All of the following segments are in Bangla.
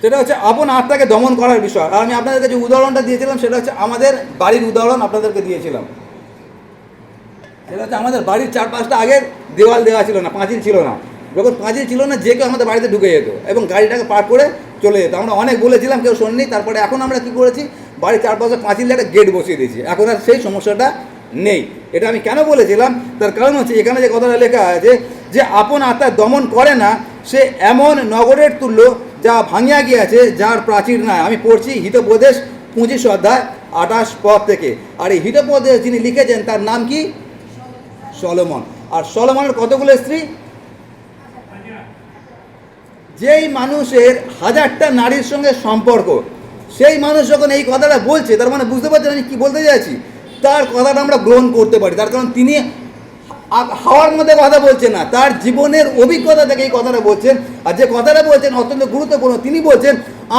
সেটা হচ্ছে আপন আত্মাকে দমন করার বিষয়। আর আমি আপনাদেরকে যে উদাহরণটা দিয়েছিলাম সেটা হচ্ছে আমাদের বাড়ির উদাহরণ আপনাদেরকে দিয়েছিলাম। সেটা হচ্ছে আমাদের বাড়ির 4-5টা আগের দেওয়াল দেওয়া ছিল না, পাঁচিল ছিল না। যখন পাঁচিল ছিল না, যে কেউ আমাদের বাড়িতে ঢুকে যেত এবং গাড়িটাকে পার করে চলে যেত। আমরা অনেক বলেছিলাম, কেউ শোনেনি। তারপরে এখন আমরা কী করেছি, বাড়ির 4-5 পাঁচিল একটা গেট বসিয়ে দিয়েছি। এখন আর সেই সমস্যাটা নেই। এটা আমি কেন বলেছিলাম, তার কারণ হচ্ছে এখানে যে কথাটা লেখা আছে যে আপন আত্মা দমন করে না, সে এমন নগরের তুল্য যা ভাঙিয়া গিয়াছে, যার প্রাচীর নাই। আমি পড়ছি হিতোপদেশ 25 অধ্যায় 28 পদ থেকে। আর এই হিতোপদেশ যিনি লিখেছেন তার নাম কি? সলোমন। আর সলোমনের কতগুলো স্ত্রী? যেই মানুষের 1000টা নারীর সঙ্গে সম্পর্ক, সেই মানুষ যখন এই কথাটা বলছে, তার মানে বুঝতে পারছেন আমি কি বলতে চাইছি। তার কথাটা আমরা গ্রহণ করতে পারি, তার কারণ তিনি হাওয়ার মধ্যে কথা বলছেন না, তার জীবনের অভিজ্ঞতা থেকে এই কথাটা বলছেন। আর যে কথাটা বলছেন অত্যন্ত গুরুত্বপূর্ণ। তিনি বলছেন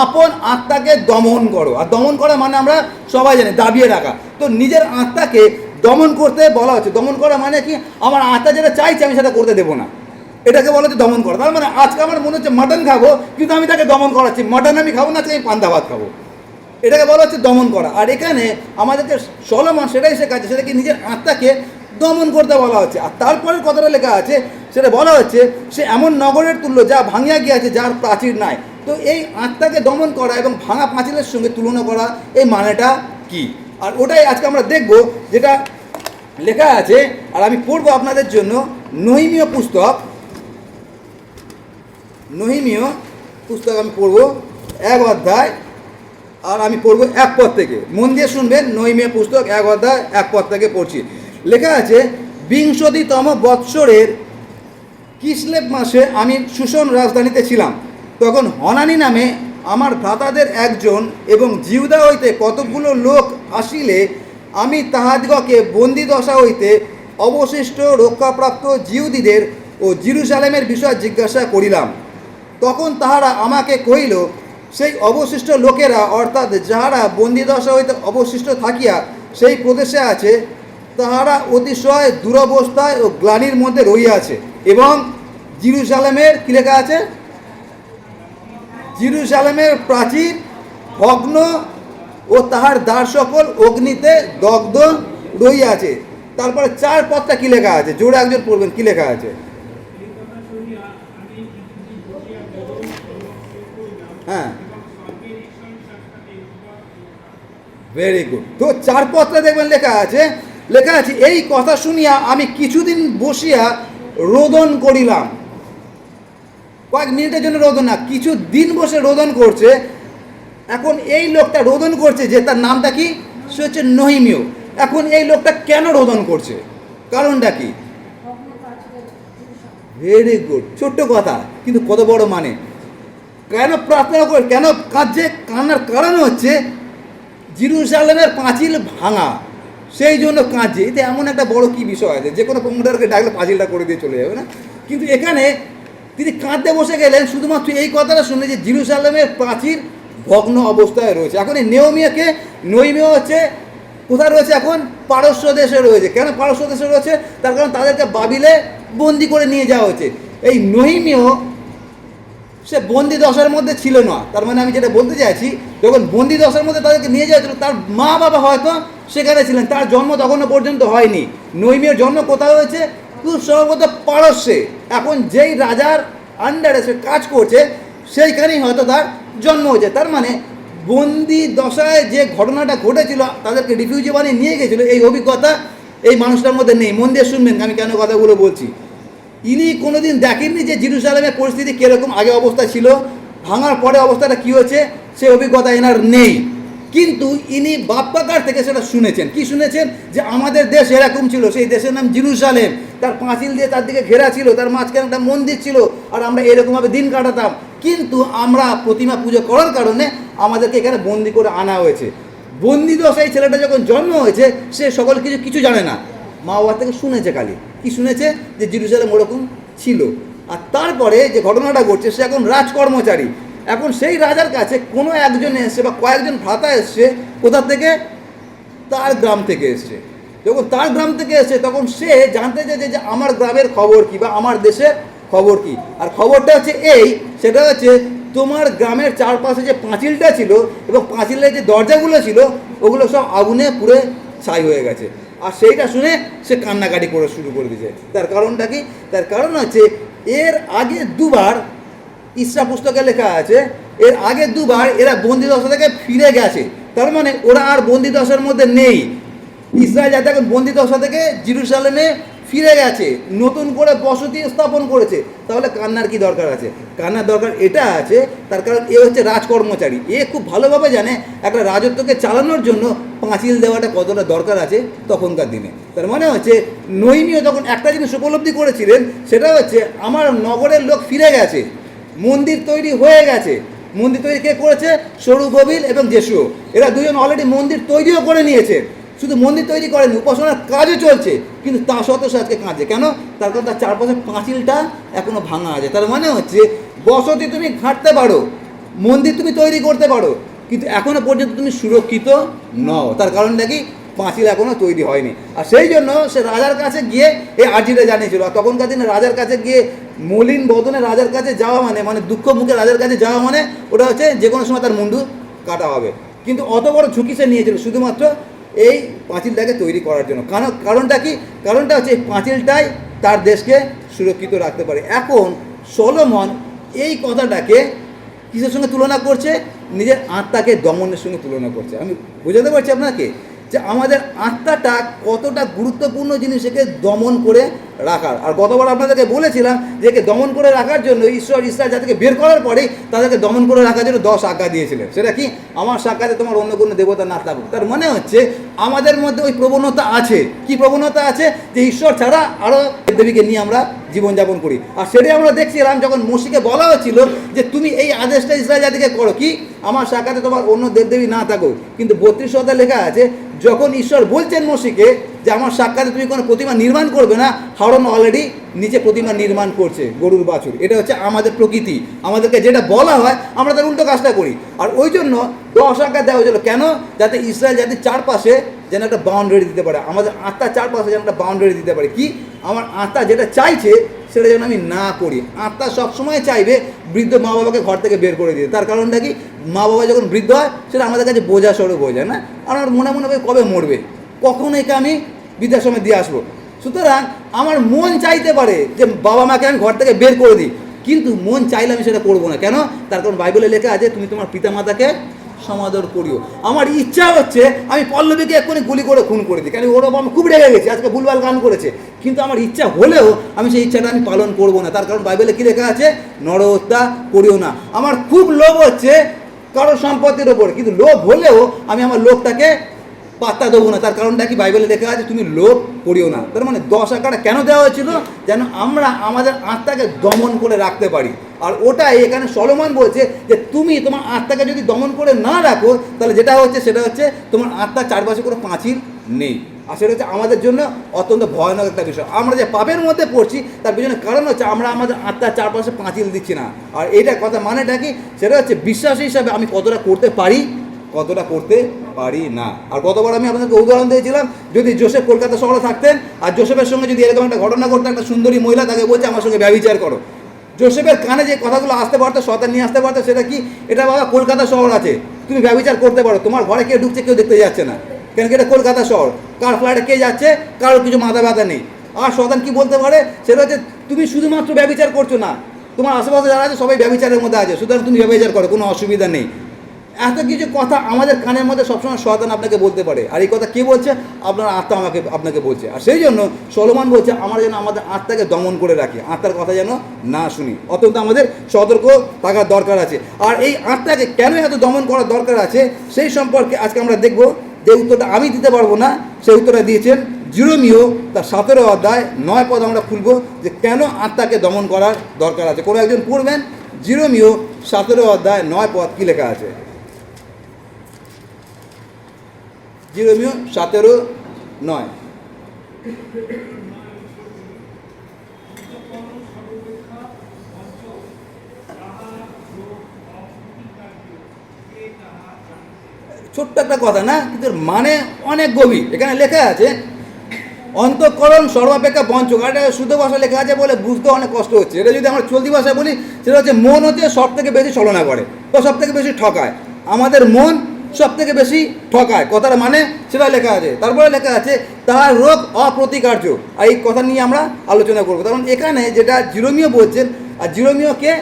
আপন আত্মাকে দমন করো। আর দমন করা মানে আমরা সবাই জানি দাবিয়ে রাখা। তো নিজের আত্মাকে দমন করতে বলা হচ্ছে। দমন করা মানে কি? আমার আত্মা যেটা চাইছে আমি সেটা করতে দেবো না, এটাকে বলা হচ্ছে দমন করা। তার মানে আজকে আমার মনে হচ্ছে মাটন খাবো, কিন্তু আমি তাকে দমন করাচ্ছি। মাটন আমি খাবো না, আমি পান্তা ভাত খাবো, এটাকে বলা হচ্ছে দমন করা। আর এখানে আমাদেরকে সলোমন সেটাই শেখাচ্ছে, সেটাকে নিজের আত্মাকে দমন করতে বলা হচ্ছে। আর তারপরের কথাটা লেখা আছে, সেটা বলা হচ্ছে সে এমন নগরের তুল্য যা ভাঙিয়া গিয়েছে, যার প্রাচীর নাই। তো এই আত্মাকে দমন করা এবং ভাঙা পাঁচিলের সঙ্গে তুলনা করা, এই মানেটা কি? আর ওটাই আজকে আমরা দেখব, যেটা লেখা আছে। আর আমি পড়বো আপনাদের জন্য নহিমীয় পুস্তক আমি পড়বো 1 অধ্যায়, আর আমি পড়বো 1 পদ থেকে। মন দিয়ে শুনবেন। নহিমীয় পুস্তক 1 অধ্যায় 1 পদ থেকে পড়ছি। লেখা আছে, 20তম বৎসরের কিসলেব মাসে আমি সুশন রাজধানীতে ছিলাম। তখন হনানি নামে আমার ভ্রাতাদের একজন এবং জিহুদা হইতে কতকগুলো লোক আসিলে আমি তাহাদিগকে বন্দি দশা হইতে অবশিষ্ট রক্ষাপ্রাপ্ত জিহুদীদের ও জেরুজালেমের বিষয় জিজ্ঞাসা করিলাম। তখন তাহারা আমাকে কহিল, সেই অবশিষ্ট লোকেরা, অর্থাৎ যাহারা বন্দিদশা হইতে অবশিষ্ট থাকিয়া সেই প্রদেশে আছে, তাহারা অতিশয় দুরবস্থায় ও গ্লানির মধ্যে রহিয়াছে এবং জেরুজালেমের কি লেখা আছে? জেরুজালেমের প্রাচীর ভগ্ন ও তাহার দ্বার সকল অগ্নিতে দগ্ধ রহিয়াছে। তারপরে 4 পদটা কি লেখা আছে? জোরে একজন পড়বেন, কি লেখা আছে? হ্যাঁ, ভেরি গুড। তো 4 পদটা দেখবেন লেখা আছে এই কথা শুনিয়া আমি কিছুদিন বসিয়া রোদন করিলাম। কয়েক মিনিটের জন্য রোদন না, কিছু দিন বসে রোদন করছে। এখন এই লোকটা রোদন করছে, যে তার নামটা কি? সে হচ্ছে নহিমীয়। এখন এই লোকটা কেন রোদন করছে? কারণটা কি? ভেরি গুড, ছোট্ট কথা কিন্তু কত বড় মানে। কেন প্রার্থনা করে, কেন কাঁদছে? কান্নার কারণ হচ্ছে জেরুজালেমের পাঁচিল ভাঙা, সেই জন্য কাঁদছে। এতে এমন একটা বড় কি বিষয় আছে, যে কোনো প্রমোটারকে ডাকলে পাঁচিলটা করে দিয়ে চলে যাবে না? কিন্তু এখানে তিনি কাঁদতে বসে গেলেন শুধুমাত্র এই কথাটা শুনে যে জেরুজালেমের প্রাচীর ভগ্ন অবস্থায় রয়েছে। এখন এই নহিমীয় হচ্ছে কোথায় রয়েছে? এখন পারস্য দেশে রয়েছে। কেন পারস্য দেশে রয়েছে? তার কারণ তাদেরকে বাবিলে বন্দি করে নিয়ে যাওয়া হয়েছে। এই নহিমীয় সে বন্দি দশার মধ্যে ছিল না। তার মানে আমি যেটা বলতে চাইছি, যখন বন্দি দশার মধ্যে তাদেরকে নিয়ে যাওয়া হয়েছিল, তার মা বাবা হয়তো সেখানে ছিলেন, তার জন্ম তখনও পর্যন্ত হয়নি। নহিমীয় জন্ম কোথায় হয়েছে? খুব সম্ভবত পারস্যে। এখন যেই রাজার আন্ডারে সে কাজ করছে, সেইখানেই হয়তো তার জন্ম হয়েছে। তার মানে বন্দি দশায় যে ঘটনাটা ঘটেছিল, তাদেরকে রিফিউজি বানিয়ে নিয়ে গেছিলো, এই অভিজ্ঞতা এই মানুষটার মধ্যে নেই। মন দিয়ে শুনবেন আমি কেন কথাগুলো বলছি। ইনি কোনোদিন দেখেননি যে জেরুজালেমের পরিস্থিতি কীরকম আগে অবস্থা ছিল, ভাঙার পরে অবস্থাটা কী হয়েছে, সে অভিজ্ঞতা এনার নেই। কিন্তু ইনি বাপ্পাকার থেকে সেটা শুনেছেন। কি শুনেছেন? যে আমাদের দেশ এরকম ছিল, সেই দেশের নাম জেরুজালেম, তার পাঁচিল দিয়ে তার দিকে ঘেরা ছিল, তার মাঝখানে একটা মন্দির ছিল, আর আমরা এরকমভাবে দিন কাটাতাম। কিন্তু আমরা প্রতিমা পুজো করার কারণে আমাদেরকে এখানে বন্দি করে আনা হয়েছে। বন্দি দশায় ছেলেটা যখন জন্ম হয়েছে, সে সকল কিছু জানে না, মা বাবার থেকে শুনেছে। খালি কি শুনেছে? যে জেরুজালেম ওরকম ছিল। আর তারপরে যে ঘটনাটা ঘটছে, সে এখন রাজকর্মচারী। এখন সেই রাজার কাছে কোনো একজন এসছে বা কয়েকজন ভ্রাতা এসছে। কোথা থেকে? তার গ্রাম থেকে এসছে। যখন তার গ্রাম থেকে এসছে, তখন সে জানতে চাইছে যে আমার গ্রামের খবর কী বা আমার দেশের খবর কী। আর খবরটা হচ্ছে সেটা হচ্ছে তোমার গ্রামের চারপাশে যে পাঁচিলটা ছিল এবং পাঁচিলের যে দরজাগুলো ছিল ওগুলো সব আগুনে পুড়ে ছাই হয়ে গেছে। আর সেইটা শুনে সে কান্নাকাটি করে শুরু করে দিয়েছে। তার কারণটা কি? তার কারণ হচ্ছে এর আগে দুবার ইসরা পুস্তকে লেখা আছে, এর আগে দুবার এরা বন্দিদশা থেকে ফিরে গেছে। তার মানে ওরা আর বন্দিদশার মধ্যে নেই। ইসরায়েল জাতি এখন বন্দিদশা থেকে জেরুজালেমে ফিরে গেছে, নতুন করে বসতি স্থাপন করেছে। তাহলে কান্নার কি দরকার আছে? কান্নার দরকার এটা আছে, তার কারণ এ হচ্ছে রাজকর্মচারী। এ খুব ভালোভাবে জানে একটা রাজত্বকে চালানোর জন্য পাঁচিল দেওয়াটা কতটা দরকার আছে তখনকার দিনে। তার মানে হচ্ছে নইমিও তখন একটা জিনিস উপলব্ধি করেছিলেন, সেটা হচ্ছে আমার নগরের লোক ফিরে গেছে, মন্দির তৈরি হয়ে গেছে। মন্দির তৈরি কে করেছে? সরুগবিল এবং জেসুও। এরা দুজন অলরেডি মন্দির তৈরিও করে নিয়েছে। শুধু মন্দির তৈরি করেনি, উপাসনার কাজও চলছে, কিন্তু তা সত্ত্বেও সে আজকে কাঁদছে কেন? তার কারণ তার চারপাশে পাঁচিলটা এখনো ভাঙা আছে। তার মানে হচ্ছে বসতি তুমি ঘাঁটতে পারো, মন্দির তুমি তৈরি করতে পারো, কিন্তু এখনো পর্যন্ত তুমি সুরক্ষিত নও। তার কারণটা কি? পাঁচিল এখনো তৈরি হয়নি। আর সেই জন্য সে রাজার কাছে গিয়ে এই আর্জিটা জানিয়েছিল। আর তখনকার দিনে রাজার কাছে গিয়ে মলিন বদনে রাজার কাছে যাওয়া মানে দুঃখ মুখে রাজার কাছে যাওয়া মানে ওটা হচ্ছে যে কোনো সময় তার মুন্ডু কাটা হবে। কিন্তু অত বড় ঝুঁকি সে নিয়েছিল শুধুমাত্র এই পাঁচিলটাকে তৈরি করার জন্য। কারণটা কি? কারণটা হচ্ছে এই পাঁচিলটাই তার দেশকে সুরক্ষিত রাখতে পারে। এখন সলোমন এই কথাটাকে কিসের সঙ্গে তুলনা করছে? নিজের আত্মাকে দমনের সঙ্গে তুলনা করছে। আমি বোঝাতে পারছি আপনাকে যে আমাদের আত্মাটা কতটা গুরুত্বপূর্ণ জিনিস, একে দমন করে রাখার। আর গতবার আপনাদেরকে বলেছিলাম যে একে দমন করে রাখার জন্য ইসরায়েল জাতিকে বের করার পরেই তাদেরকে দমন করে রাখার জন্য 10 আজ্ঞা দিয়েছিলেন। সেটা কি? আমার সাক্ষাতে তোমার অন্য কোনো দেবতা না থাকুক। তার মানে হচ্ছে আমাদের মধ্যে ওই প্রবণতা আছে। কি প্রবণতা আছে? যে ঈশ্বর ছাড়া আরও দেবীকে নিয়ে আমরা জীবনযাপন করি। আর সেটাই আমরা দেখছিলাম যখন মোশিকে বলা হচ্ছিল যে তুমি এই আদেশটা ইসরায়েল জাতিকে করো, কি? আমার সাক্ষাতে তোমার অন্য দেবদেবী না থাকুক। কিন্তু 32 অধ্যায়ে লেখা আছে যখন ঈশ্বর বলছেন মোশিকে যে আমার সাক্ষাতে তুমি কোনো প্রতিমা নির্মাণ করবে না, হারন অলরেডি নিচে প্রতিমা নির্মাণ করছে, গরুর বাছুর। এটা হচ্ছে আমাদের প্রকৃতি। আমাদেরকে যেটা বলা হয় আমরা তার উল্টো কাজটা করি। আর ওই জন্য 10 আজ্ঞা দেওয়া হয়েছিল। কেন? যাতে ইসরায়েল জাতির চারপাশে যেন একটা বাউন্ডারি দিতে পারে, আমাদের আত্মার চারপাশে যেন একটা বাউন্ডারি দিতে পারে। কি? আমার আত্মা যেটা চাইছে সেটা যেন আমি না করি। আত্মা সবসময় চাইবে বৃদ্ধ মা বাবাকে ঘর থেকে বের করে দিতে। তার কারণটা কি? মা বাবা যখন বৃদ্ধ হয় সেটা আমাদের কাছে বোঝা স্বরূপ হয়ে যায় না। আমার মনে মনে ভাবে কবে মরবে, কখন একে আমি বৃদ্ধাশ্রমে দিয়ে আসবো। সুতরাং আমার মন চাইতে পারে যে বাবা মাকে আমি ঘর থেকে বের করে দিই, কিন্তু মন চাইলে আমি সেটা করবো না। কেন? তার কারণ বাইবেলে লেখা আছে তুমি তোমার পিতামাতাকে সমাদর করিও। আমার ইচ্ছা হচ্ছে আমি পল্লবীকে এক্ষুনি গুলি করে খুন করে দিই, কেন ওর বাবা আমি খুব রেগে গেছি, আজকে ভুলভাল গান করেছে। কিন্তু আমার ইচ্ছা হলেও আমি সেই ইচ্ছাটা আমি পালন করবো না। তার কারণ বাইবেলে কী লেখা আছে? নরহত্যা করিও না। আমার খুব লোভ হচ্ছে কারো সম্পত্তির ওপর, কিন্তু লোভ হলেও আমি আমার লোভটাকে পাত্তা দেবো না। তার কারণটা কি? বাইবেলে লেখা আছে তুমি লোভ করিও না। তার মানে 10 আজ্ঞাটা কেন দেওয়া হয়েছিল? যেন আমরা আমাদের আত্মাকে দমন করে রাখতে পারি। আর ওটাই এখানে সলোমন বলছে যে তুমি তোমার আত্মাকে যদি দমন করে না রাখো, তাহলে যেটা হচ্ছে সেটা হচ্ছে তোমার আত্মার চারপাশে কোনো পাঁচিল নেই। আর সেটা হচ্ছে আমাদের জন্য অত্যন্ত ভয়ানক একটা বিষয়। আমরা যে পাপের মধ্যে পড়ছি তার পিছনে কারণ হচ্ছে আমরা আমাদের আত্মার চারপাশে পাঁচিল দিচ্ছি না। আর এইটা কথা মানেটা কি? সেটা হচ্ছে বিশ্বাসী হিসাবে আমি কতটা করতে পারি, কতটা করতে পারি না। আর গতবার আমি আপনাদেরকে উদাহরণ দিয়েছিলাম, যদি জোসেফ কলকাতা শহরে থাকতেন আর জোসেফের সঙ্গে যদি এরকম একটা ঘটনা ঘটতো, একটা সুন্দরী মহিলা তাকে বলছে আমার সঙ্গে ব্যভিচার করো, জোসেফের কানে যে কথাগুলো আসতে পারতো, শয়তান নিয়ে আসতে পারতো, সেটা কি? এটা বাবা কলকাতা শহর আছে, তুমি ব্যভিচার করতে পারো, তোমার ঘরে কে ঢুকছে কেউ দেখতে যাচ্ছে না, কেন কি এটা কলকাতা শহর, কার ফ্ল্যাটে কে যাচ্ছে কারোর কিছু মাথা ব্যথা নেই। আর শয়তান কি বলতে পারে? সেটা হচ্ছে তুমি শুধুমাত্র ব্যভিচার করছো না, তোমার আশেপাশে যারা আছে সবাই ব্যভিচারের মধ্যে আছে, সুতরাং তুমি ব্যভিচার করো, কোনো অসুবিধা নেই। এত কিছু কথা আমাদের কানের মধ্যে সবসময় শয়তান আপনাকে বলতে পারে। আর এই কথা কে বলছে? আপনার আত্মা আপনাকে বলছে। আর সেই জন্য সলোমন বলছে আমরা যেন আমাদের আত্মাকে দমন করে রাখি, আত্মার কথা যেন না শুনি। অত্যন্ত আমাদের সতর্ক থাকার দরকার আছে। আর এই আত্মাকে কেন এত দমন করার দরকার আছে সেই সম্পর্কে আজকে আমরা দেখব। যে উত্তরটা আমি দিতে পারবো না, সেই উত্তরটা দিয়েছেন জিরোমিও তার 17 অধ্যায় 9 পদ আমরা খুলব, যে কেন আত্মাকে দমন করার দরকার আছে। কোনো একজন পড়বেন জিরোমিও 17 অধ্যায় 9 পদ কী লেখা আছে। জিরোমিও 17:9। ছোট্ট একটা কথা না, কিন্তু মানে অনেক গভীর। এখানে লেখা আছে অন্তঃকরণ সর্বাপেক্ষা বঞ্চক। আর এটা শুদ্ধ ভাষা লেখা আছে বলে বুঝতে অনেক কষ্ট হচ্ছে। এটা যদি আমরা চলতি ভাষায় বলি, সেটা হচ্ছে মন হচ্ছে সব থেকে বেশি ছলনা করে বা সব থেকে বেশি ঠকায়। আমাদের মন সব থেকে বেশি ঠকায়, কথাটা মানে সেটা লেখা আছে। তারপরে লেখা আছে তাহার রোগ অপ্রতিকার্য। আর এই কথা নিয়ে আমরা আলোচনা করবো। কারণ এখানে যেটা জিরোমিও বলছেন, আর জিরোমিওকে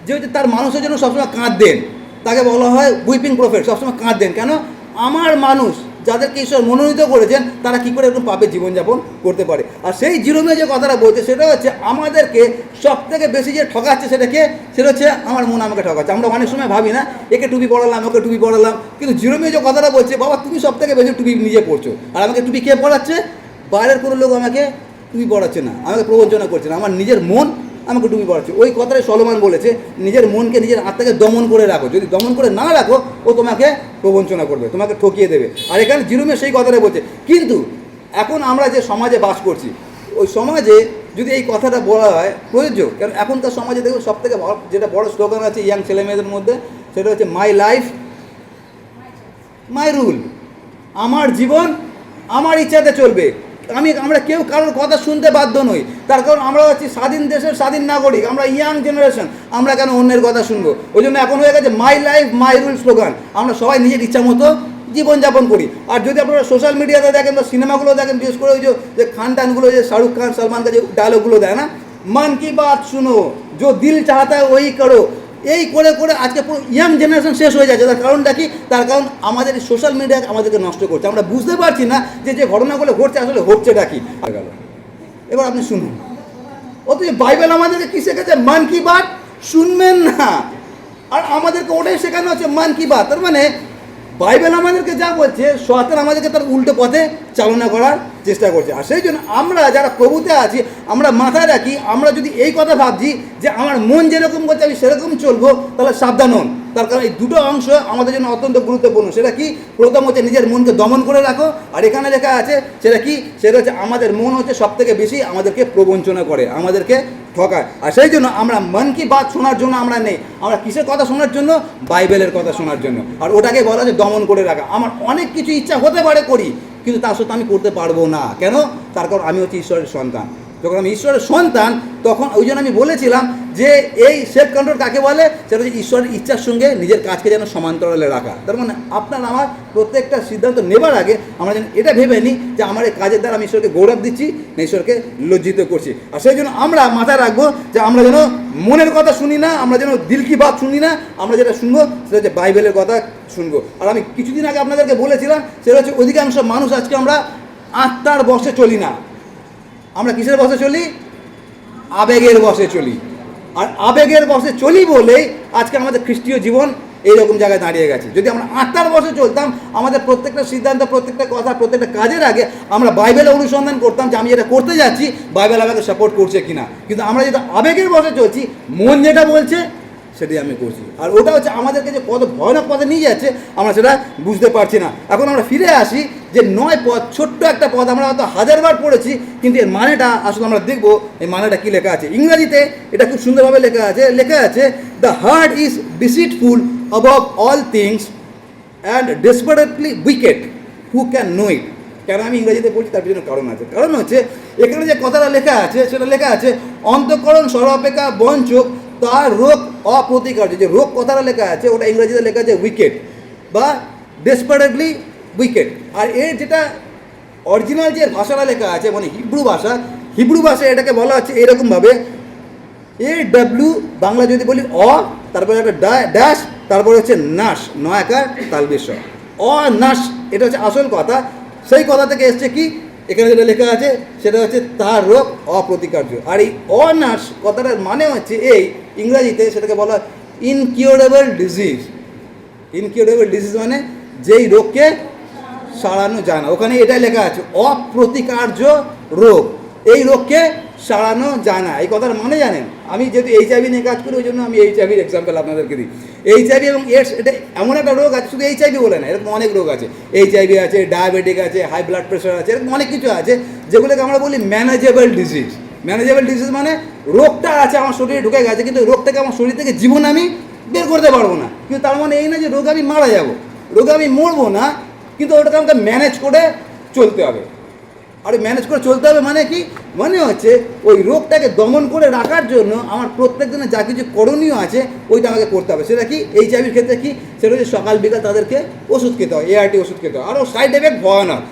যে হচ্ছে তার মানুষের জন্য সবসময় কাঁদতেন, তাকে বলা হয় উইপিং প্রফেট, সবসময় কাঁদতেন। কেন? আমার মানুষ যাদেরকে ঈশ্বর মনোনীত করেছেন তারা কী করে এরকম পাপের জীবনযাপন করতে পারে। আর সেই জিরোমিও যে কথাটা বলছে সেটা হচ্ছে আমাদেরকে সব থেকে বেশি যে ঠকাচ্ছে সেটা হচ্ছে আমার মন আমাকে ঠকাচ্ছে। আমরা অনেক সময় ভাবি না একে টুপি পড়ালাম, ওকে টুপি পড়ালাম, কিন্তু জিরোমিও যে কথাটা বলছে, বাবা তুমি সব থেকে বেশি টুপি নিজে পড়ছো, আর আমাকে টুপি কে পড়াচ্ছে? বাইরের কোনো লোক আমাকে টুপি পড়াচ্ছে না, আমাকে প্রবঞ্চনা করছে না, আমার নিজের মন আমাকে টুপি পড়াচ্ছে। ওই কথাটাই সলোমন বলেছে, নিজের মনকে, নিজের আত্মাকে দমন করে রাখো। যদি দমন করে না রাখো, ও তোমাকে প্রবঞ্চনা করবে, তোমাকে ঠকিয়ে দেবে। আর এখানে জিরোমিও সেই কথাটাই বলছে। কিন্তু এখন আমরা যে সমাজে বাস করছি, ওই সমাজে যদি এই কথাটা বলা হয় প্রযোজ্য। কারণ এখনকার সমাজে দেখুন সব থেকে যেটা বড় স্লোগান আছে ইয়াং ছেলেমেয়েদের মধ্যে, সেটা হচ্ছে মাই লাইফ মাই রুল। আমার জীবন আমার ইচ্ছাতে চলবে, আমরা কেউ কারোর কথা শুনতে বাধ্য নই। তার কারণ আমরা হচ্ছি স্বাধীন দেশের স্বাধীন নাগরিক, আমরা ইয়াং জেনারেশন, আমরা কেন অন্যের কথা শুনবো? ওই জন্য এখন হয়ে গেছে my life my rule slogan. আমরা সবাই নিজের ইচ্ছা মতো জীবনযাপন করি। আর যদি আপনারা সোশ্যাল মিডিয়াতে দেখেন বা সিনেমাগুলো দেখেন, বিশেষ করে ওই যে খান টানগুলো, যে শাহরুখ খান সালমান খান যে ডায়লগগুলো দেয় না, মান কি বাত শুনো, जो दिल चाहता है वही करो, এই করে করে আজকে পুরো ইয়াং জেনারেশন শেষ হয়ে যাচ্ছে। তার কারণটা কি? তার কারণ আমাদের সোশ্যাল মিডিয়া আমাদেরকে নষ্ট করছে। আমরা বুঝতে পারছি না যে ঘটনাগুলো ঘটছে আসলে হচ্ছেটা কি। গেল এবার আপনি শুনুন, অথচ বাইবেল আমাদেরকে কী শেখাচ্ছে? মান কি বাত শুনবেন না, আর আমাদেরকে ওটাই শেখানো হচ্ছে মান কি বাত। তার মানে বাইবেল আমাদেরকে যা বলছে, শয়তান আমাদেরকে তার উল্টো পথে চালনা করার চেষ্টা করছে। আর সেই জন্য আমরা যারা প্রভুতে আছি, আমরা মাথায় রাখি, আমরা যদি এই কথা ভাবছি যে আমার মন যেরকম করছে আমি সেরকম চলবো, তাহলে সাবধান হন। তার কারণ এই দুটো অংশ আমাদের জন্য অত্যন্ত গুরুত্বপূর্ণ। সেটা কি? প্রথম হচ্ছে নিজের মনকে দমন করে রাখো, আর এখানে লেখা আছে সেটা কি? সেটা হচ্ছে আমাদের মন হচ্ছে সব থেকে বেশি আমাদেরকে প্রবঞ্চনা করে, আমাদেরকে ঠকায়। আর সেই জন্য আমরা মন কি বাত শোনার জন্য আমরা নেই, আমরা কিসের কথা শোনার জন্য? বাইবেলের কথা শোনার জন্য। আর ওটাকে বলা হচ্ছে দমন করে রাখা। আমার অনেক কিছু ইচ্ছা হতে পারে করি, কিন্তু তার সত্ত্বেও আমি করতে পারবো না। কেন? তার কারণ আমি হচ্ছে ঈশ্বরের সন্তান। যখন আমি ঈশ্বরের সন্তান, তখন ওই জন্য আমি বলেছিলাম যে এই সেলফ কন্ট্রোল কাকে বলে? সেটা হচ্ছে ঈশ্বরের ইচ্ছার সঙ্গে নিজের কাজকে যেন সমান্তরালে রাখা। তার মানে আপনার আমার প্রত্যেকটা সিদ্ধান্ত নেবার আগে আমরা যেন এটা ভেবে নিই যে আমার এই কাজের দ্বারা আমি ঈশ্বরকে গৌরব দিচ্ছি না ঈশ্বরকে লজ্জিত করছি। আর সেই জন্য আমরা মাথায় রাখবো যে আমরা যেন মনের কথা শুনি না, আমরা যেন দিল কি বাত শুনি না, আমরা যেটা শুনবো সেটা হচ্ছে বাইবেলের কথা শুনবো। আর আমি কিছুদিন আগে আপনাদেরকে বলেছিলাম সেটা হচ্ছে অধিকাংশ মানুষ আজকে আমরা আত্মার বশে চলি না, আমরা কিসের বশে চলি? আবেগের বশে চলি। আর আবেগের বশে চলি বলেই আজকে আমাদের খ্রিস্টীয় জীবন এইরকম জায়গায় দাঁড়িয়ে গেছে। যদি আমরা আত্মার বশে চলতাম, আমাদের প্রত্যেকটা সিদ্ধান্ত, প্রত্যেকটা কথা, প্রত্যেকটা কাজের আগে আমরা বাইবেলে অনুসন্ধান করতাম যে আমি যেটা করতে যাচ্ছি বাইবেল আমাকে সাপোর্ট করছে কিনা। কিন্তু আমরা যেটা আবেগের বশে চলছি, মন যেটা বলছে সেটাই আমি করছি। আর ওটা হচ্ছে আমাদেরকে যে কত ভয়ানক পথে নিয়ে যাচ্ছে আমরা সেটা বুঝতে পারছি না। এখন আমরা ফিরে আসি যে 9 পদ, ছোট্ট একটা পদ, আমরা হয়তো 1000বার পড়েছি, কিন্তু এর মানেটা আসলে আমরা দেখবো এই মানেটা কী লেখা আছে। ইংরাজিতে এটা খুব সুন্দরভাবে লেখা আছে the heart is deceitful above all things and desperately wicked, who can know it. কেন আমি ইংরেজিতে পড়ছি তার পিছনে কারণ আছে। কারণ হচ্ছে এখানে যে কথাটা লেখা আছে সেটা লেখা আছে অন্তঃকরণ সর্বাপেক্ষা বঞ্চক, তার রোগ অপ্রতিকার্য। যে রোগ কথাটা লেখা আছে ওটা ইংরেজিতে লেখা আছে উইকেড বা ডেসপারেটলি উইকেড। আর এর যেটা অরিজিনাল যে ভাষাটা লেখা আছে মানে হিব্রু ভাষা এটাকে বলা হচ্ছে এরকমভাবে AW, বাংলা যদি বলি তারপরে একটা ড্যাশ, তারপরে হচ্ছে নাশ, নয়াকার তালবেশ, নাশ। এটা হচ্ছে আসল কথা। সেই কথা থেকে এসছে কি? এখানে যেটা লেখা আছে সেটা হচ্ছে তার রোগ অপ্রতিকার্য। আর এই অনাশ কথাটার মানে হচ্ছে এই ইংরাজিতে সেটাকে বলা হয় ইনকিউরেবল ডিজিজ। ইনকিউরেবল ডিজিজ মানে যেই রোগকে সারানো যায় না। ওখানে এটাই লেখা আছে অপ্রতিকার্য রোগ, এই রোগকে সারানো যায় না। এই কথার মানে জানেন? আমি যেহেতু HIV নিয়ে কাজ করি ওই জন্য আমি HIV এক্সাম্পল আপনাদেরকে দিই। HIV এবং AIDS এটা এমন একটা রোগ আছে, শুধু HIV বলে না, এরকম অনেক রোগ আছে। HIV আছে, ডায়াবেটিক আছে, হাই ব্লাড প্রেশার আছে, এরকম অনেক কিছু আছে যেগুলোকে আমরা বলি ম্যানেজেবল ডিজিজ। ম্যানেজেবল ডিজিজ মানে রোগটা আছে আমার শরীরে ঢুকে গেছে, কিন্তু রোগটাকে আমার শরীর থেকে জীবন আমি বের করতে পারবো না। কিন্তু তার মানে এই না যে রোগে আমি মারা যাব, রোগে আমি মরবো না, কিন্তু ওটাকে আমাকে ম্যানেজ করে চলতে হবে। আর ম্যানেজ করে চলতে হবে মানে কি, মানে হচ্ছে ওই রোগটাকে দমন করে রাখার জন্য আমার প্রত্যেক দিনে যা কিছু করণীয় আছে ওইটা আমাকে করতে হবে। সেটা কি, এইচআইভির ক্ষেত্রে কি, সেটা হচ্ছে সকাল বিকাল তাদেরকে ওষুধ খেতে হয়, এআরটি ওষুধ খেতে হয়, আর ও সাইড এফেক্ট ভয়ানক।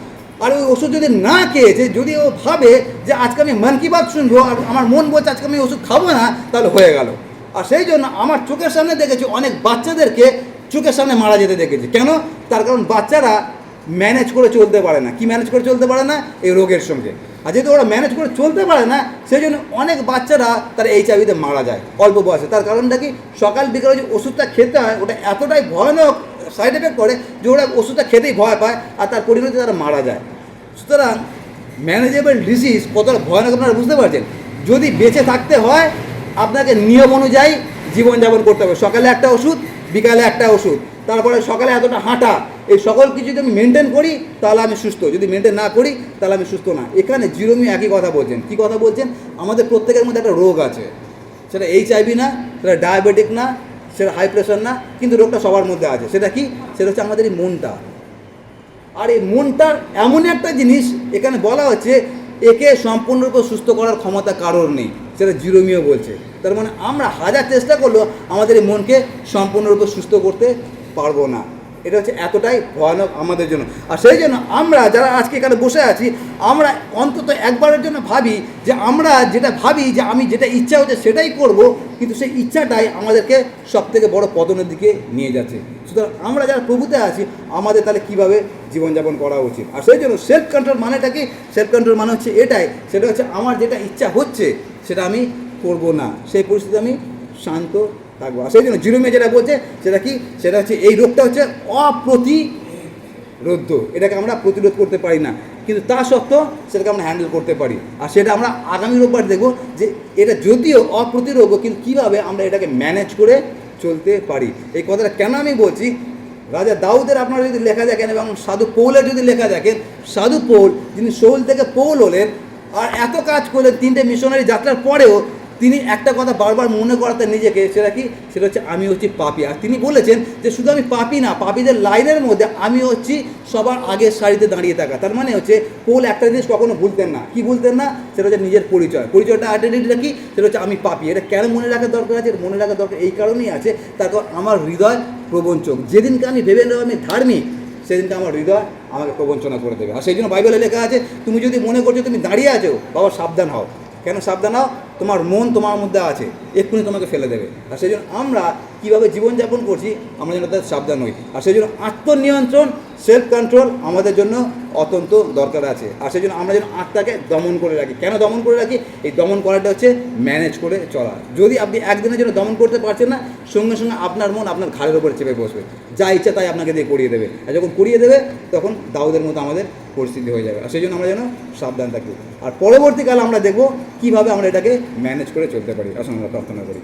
আর ওই ওষুধ যদি না খেয়েছে, যদি ও ভাবে যে আজকে আমি মন কি বাত শুনবো আর আমার মন বলছে আজকে আমি ওষুধ খাবো না, তাহলে হয়ে গেল। আর সেই জন্য আমার চোখের সামনে দেখেছি অনেক বাচ্চাদেরকে চোখের সামনে মারা যেতে দেখেছি। কেন? তার কারণ বাচ্চারা ম্যানেজ করে চলতে পারে না। কি ম্যানেজ করে চলতে পারে না? এই রোগের সঙ্গে। আর যেহেতু ওরা ম্যানেজ করে চলতে পারে না, সেই জন্য অনেক বাচ্চারা তারা এইচআইভিতে মারা যায় অল্প বয়সে। তার কারণটা কি, সকাল বিকালে যে ওষুধটা খেতে হয় ওটা এতটাই ভয়ানক সাইড এফেক্ট করে যে ওরা ওষুধটা খেতেই ভয় পায় আর তার পরিণতি তারা মারা যায়। সুতরাং ম্যানেজেবল ডিজিজ কতটা ভয়ানক আপনারা বুঝতে পারছেন। যদি বেঁচে থাকতে হয় আপনাকে নিয়ম অনুযায়ী জীবনযাপন করতে হবে। সকালে একটা ওষুধ, বিকালে একটা ওষুধ, তারপরে সকালে এতটা হাঁটা, এই সকল কিছু যদি আমি মেনটেন করি তাহলে আমি সুস্থ, যদি মেনটেন না করি তাহলে আমি সুস্থ না। এখানে জিরোমি একই কথা বলছেন। কী কথা বলছেন? আমাদের প্রত্যেকের মধ্যে একটা রোগ আছে, সেটা এইচআইভি না, সেটা ডায়াবেটিক না, সেটা হাই প্রেশার না, কিন্তু রোগটা সবার মধ্যে আছে। সেটা কি? সেটা হচ্ছে আমাদের এই মনটা। আর এই মনটার এমন একটা জিনিস এখানে বলা হচ্ছে একে সম্পূর্ণরূপে সুস্থ করার ক্ষমতা কারোর নেই, সেটা জিরোমিও বলছে। তার মানে আমরা হাজার চেষ্টা করলেও আমাদের এই মনকে সম্পূর্ণরূপে সুস্থ করতে পারবো না। এটা হচ্ছে এতটাই ভয়ানক আমাদের জন্য। আর সেই জন্য আমরা যারা আজকে এখানে বসে আছি, আমরা অন্তত একবারের জন্য ভাবি যে আমরা যেটা ভাবি যে আমি যেটা ইচ্ছা হচ্ছে সেটাই করব, কিন্তু সেই ইচ্ছাটাই আমাদেরকে সবথেকে বড় পতনের দিকে নিয়ে যাচ্ছে। সুতরাং আমরা যারা প্রভুতে আছি আমাদের তাহলে কীভাবে জীবনযাপন করা উচিত। আর সেই জন্য সেলফ কন্ট্রোল মানেটা কি? সেলফ কন্ট্রোল মানে হচ্ছে এটাই, সেটা হচ্ছে আমার যেটা ইচ্ছা হচ্ছে সেটা আমি করব না, সেই পরিস্থিতি আমি শান্ত থাকবো। আর সেই জন্য জিরোমিয়া যেটা বলছে সেটা কি, সেটা হচ্ছে এই রোগটা হচ্ছে অপ্রতিরোধ্য। এটাকে আমরা প্রতিরোধ করতে পারি না, কিন্তু তা সত্ত্বেও সেটাকে আমরা হ্যান্ডেল করতে পারি। আর সেটা আমরা আগামী রোববার দেখব যে এটা যদিও অপ্রতিরোধ্য, কিন্তু কীভাবে আমরা এটাকে ম্যানেজ করে চলতে পারি। এই কথাটা কেন আমি বলছি, রাজা দাউদের আপনারা যদি লেখা দেখেন এবং সাধু পৌলের যদি লেখা দেখেন, সাধু পৌল যিনি শৌল থেকে পৌল হলেন আর এত কাজ করলেন 3টে মিশনারি যাত্রার পরেও, তিনি একটা কথা বারবার মনে করাতেন নিজেকে, সেটা কি, সেটা হচ্ছে আমি হচ্ছি পাপী। আর তিনি বলেছেন যে শুধু আমি পাপী না, পাপীদের লাইনের মধ্যে আমি হচ্ছি সবার আগের সারিতে দাঁড়িয়ে থাকা। তার মানে হচ্ছে পৌল একটা জিনিস কখনো ভুলতেন না। কি ভুলতেন না? সেটা হচ্ছে নিজের পরিচয়টা আইডেন্টিটিটা কি, সেটা হচ্ছে আমি পাপী। এটা কেন মনে রাখার দরকার আছে? মনে রাখার দরকার এই কারণেই আছে, তারপর আমার হৃদয় প্রবঞ্চক। যেদিনকে আমি ভেবে নেব আমি ধার্মিক, সেদিনকে আমার হৃদয় আমাকে প্রবঞ্চনা করে দেবে। আর সেই জন্য বাইবেলে লেখা আছে, তুমি যদি মনে করছো তুমি দাঁড়িয়ে আছো, বাবা সাবধান হও। কেন সাবধান হও? তোমার মন তোমার মধ্যে আছে, এক্ষুনি তোমাকে ফেলে দেবে। আর সেই জন্য আমরা কীভাবে জীবনযাপন করছি আমরা যেন তাদের সাবধান হই। আর সেই জন্য আত্মনিয়ন্ত্রণ, সেলফ কন্ট্রোল আমাদের জন্য অত্যন্ত দরকার আছে। আর সেই জন্য আমরা যেন আত্মাকে দমন করে রাখি। কেন দমন করে রাখি? এই দমন করাটা হচ্ছে ম্যানেজ করে চলা। যদি আপনি একদিনের জন্য দমন করতে পারছেন না, সঙ্গে সঙ্গে আপনার মন আপনার ঘাড়ের উপরে চেপে বসবে, যা ইচ্ছা তাই আপনাকে দিয়ে করিয়ে দেবে। আর যখন করিয়ে দেবে তখন দাউদের মতো আমাদের পরিস্থিতি হয়ে যাবে। আর সেই জন্য আমরা যেন সাবধান থাকি। আর পরবর্তীকালে আমরা দেখব কীভাবে আমরা এটাকে ম্যানেজ করে চলতে পারি। আসুন আমরা প্রার্থনা করি।